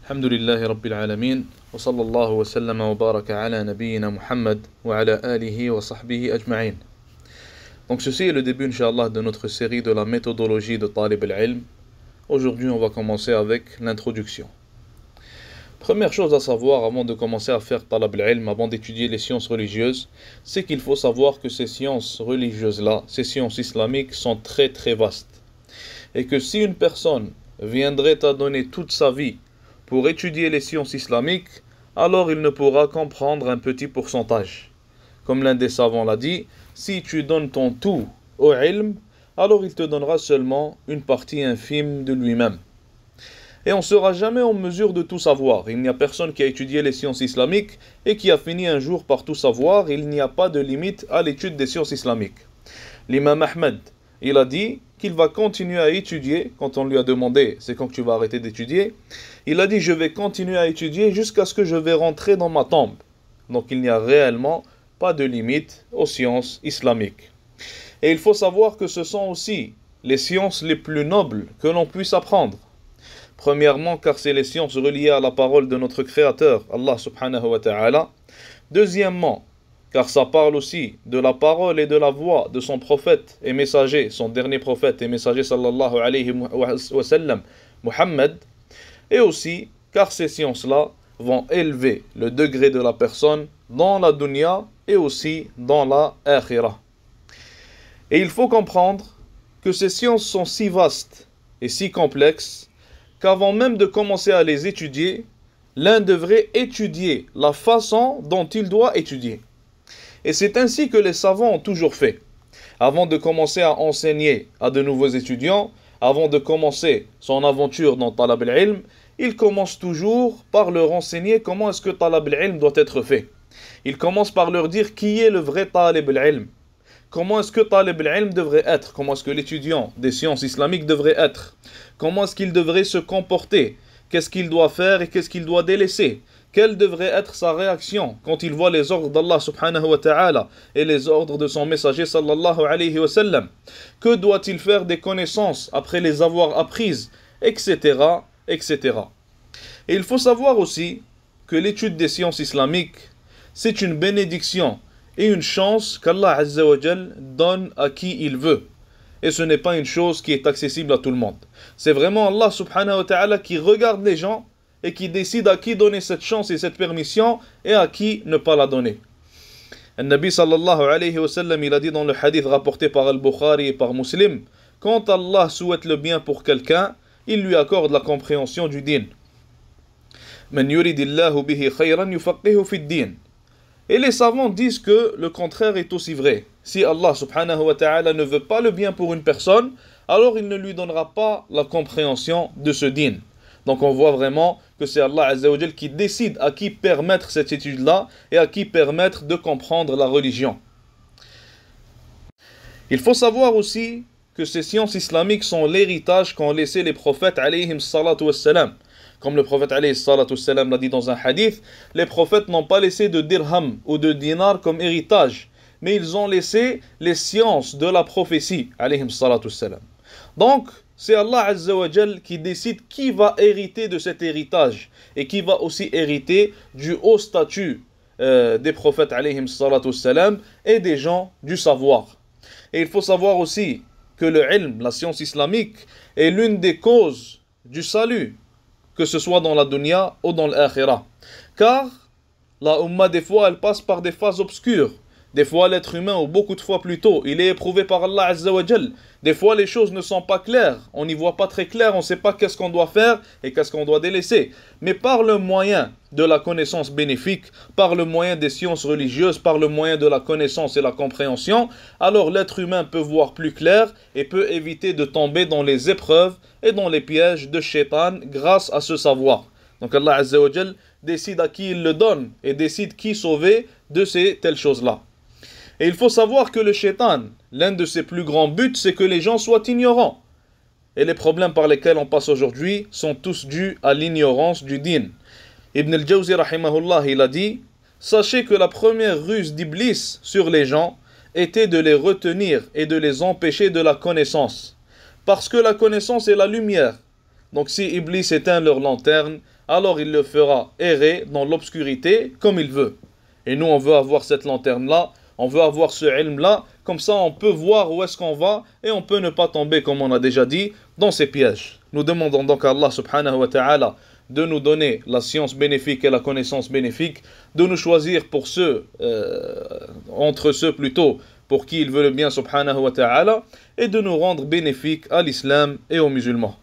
الحمد لله رب العالمين وصلى الله وسلم وبارك على نبينا محمد وعلى آله وصحبه أجمعين. Donc ceci est le début, Inch'Allah, de notre série de la méthodologie de Talib al-Ilm. Aujourd'hui, on va commencer avec l'introduction. Première chose à savoir avant de commencer à faire Talib al-Ilm, avant d'étudier les sciences religieuses, c'est qu'il faut savoir que ces sciences religieuses-là, ces sciences islamiques, sont très très vastes. Et que si une personne viendrait à donner toute sa vie pour étudier les sciences islamiques, alors il ne pourra qu'en prendre un petit pourcentage. Comme l'un des savants l'a dit, si tu donnes ton tout au ilm, alors il te donnera seulement une partie infime de lui-même. Et on ne sera jamais en mesure de tout savoir. Il n'y a personne qui a étudié les sciences islamiques et qui a fini un jour par tout savoir. Il n'y a pas de limite à l'étude des sciences islamiques. L'imam Ahmed, il a dit qu'il va continuer à étudier. Quand on lui a demandé c'est quand tu vas arrêter d'étudier, il a dit je vais continuer à étudier jusqu'à ce que je vais rentrer dans ma tombe. Donc il n'y a réellement pas de limite aux sciences islamiques. Et il faut savoir que ce sont aussi les sciences les plus nobles que l'on puisse apprendre. Premièrement, car c'est les sciences reliées à la parole de notre Créateur, Allah subhanahu wa ta'ala. Deuxièmement, car ça parle aussi de la parole et de la voix de son prophète et messager, son dernier prophète et messager sallallahu alayhi wa sallam, Muhammad. Et aussi, car ces sciences-là vont élever le degré de la personne dans la dunya et aussi dans la akhirah. Et il faut comprendre que ces sciences sont si vastes et si complexes qu'avant même de commencer à les étudier, l'un devrait étudier la façon dont il doit étudier. Et c'est ainsi que les savants ont toujours fait. Avant de commencer à enseigner à de nouveaux étudiants, avant de commencer son aventure dans Talab al-Ilm, il commence toujours par leur enseigner comment est-ce que Talab al-Ilm doit être fait. Il commence par leur dire qui est le vrai Talib al-Ilm. Comment est-ce que Talib al-Ilm devrait être? Comment est-ce que l'étudiant des sciences islamiques devrait être? Comment est-ce qu'il devrait se comporter? Qu'est-ce qu'il doit faire et qu'est-ce qu'il doit délaisser? Quelle devrait être sa réaction quand il voit les ordres d'Allah subhanahu wa ta'ala et les ordres de son messager sallallahu alayhi wa sallam? Que doit-il faire des connaissances après les avoir apprises? Etc. etc. Et il faut savoir aussi que l'étude des sciences islamiques, c'est une bénédiction et une chance qu'Allah Azza wa Jal donne à qui il veut. Et ce n'est pas une chose qui est accessible à tout le monde. C'est vraiment Allah subhanahu wa ta'ala qui regarde les gens et qui décide à qui donner cette chance et cette permission et à qui ne pas la donner. Le Nabi sallallahu alayhi wa sallam, il a dit dans le hadith rapporté par Al-Bukhari et par Muslim, quand Allah souhaite le bien pour quelqu'un, il lui accorde la compréhension du din. Man yuridillahu bihi khayran yufaqihu fi ad-din. Et les savants disent que le contraire est aussi vrai. Si Allah subhanahu wa ta'ala ne veut pas le bien pour une personne, alors il ne lui donnera pas la compréhension de ce din. Donc on voit vraiment que c'est Allah Azza wa Jal qui décide à qui permettre cette étude-là et à qui permettre de comprendre la religion. Il faut savoir aussi que ces sciences islamiques sont l'héritage qu'ont laissé les prophètes alayhim salatu wassalam. Comme le prophète alayhi salatu wassalam l'a dit dans un hadith, les prophètes n'ont pas laissé de dirham ou de dinar comme héritage, mais ils ont laissé les sciences de la prophétie alayhim salatu wassalam. Donc, c'est Allah Azza wa Jal qui décide qui va hériter de cet héritage et qui va aussi hériter du haut statut des prophètes alayhim salatu wassalam et des gens du savoir. Et il faut savoir aussi que le ilm, la science islamique, est l'une des causes du salut, que ce soit dans la dunya ou dans l'akhirah. Car la umma, des fois, elle passe par des phases obscures. Des fois, l'être humain, ou beaucoup de fois plus tôt, il est éprouvé par Allah Azza wa Jal. Des fois, les choses ne sont pas claires. On n'y voit pas très clair, on ne sait pas qu'est-ce qu'on doit faire et qu'est-ce qu'on doit délaisser. Mais par le moyen de la connaissance bénéfique, par le moyen des sciences religieuses, par le moyen de la connaissance et la compréhension, alors l'être humain peut voir plus clair et peut éviter de tomber dans les épreuves et dans les pièges de Shaitan grâce à ce savoir. Donc Allah Azza wa Jal décide à qui il le donne et décide qui sauver de ces telles choses-là. Et il faut savoir que le Shaitan, l'un de ses plus grands buts, c'est que les gens soient ignorants. Et les problèmes par lesquels on passe aujourd'hui sont tous dus à l'ignorance du din. Ibn al-Jawzi rahimahullah, il a dit: sachez que la première ruse d'Iblis sur les gens était de les retenir et de les empêcher de la connaissance. Parce que la connaissance est la lumière. Donc si Iblis éteint leur lanterne, alors il le fera errer dans l'obscurité comme il veut. Et nous, on veut avoir cette lanterne-là, on veut avoir ce ilm-là, comme ça on peut voir où est-ce qu'on va et on peut ne pas tomber, comme on a déjà dit, dans ces pièges. Nous demandons donc à Allah subhanahu wa ta'ala de nous donner la science bénéfique et la connaissance bénéfique, de nous choisir pour ceux, entre ceux plutôt, pour qui il veut le bien subhanahu wa ta'ala, et de nous rendre bénéfiques à l'islam et aux musulmans.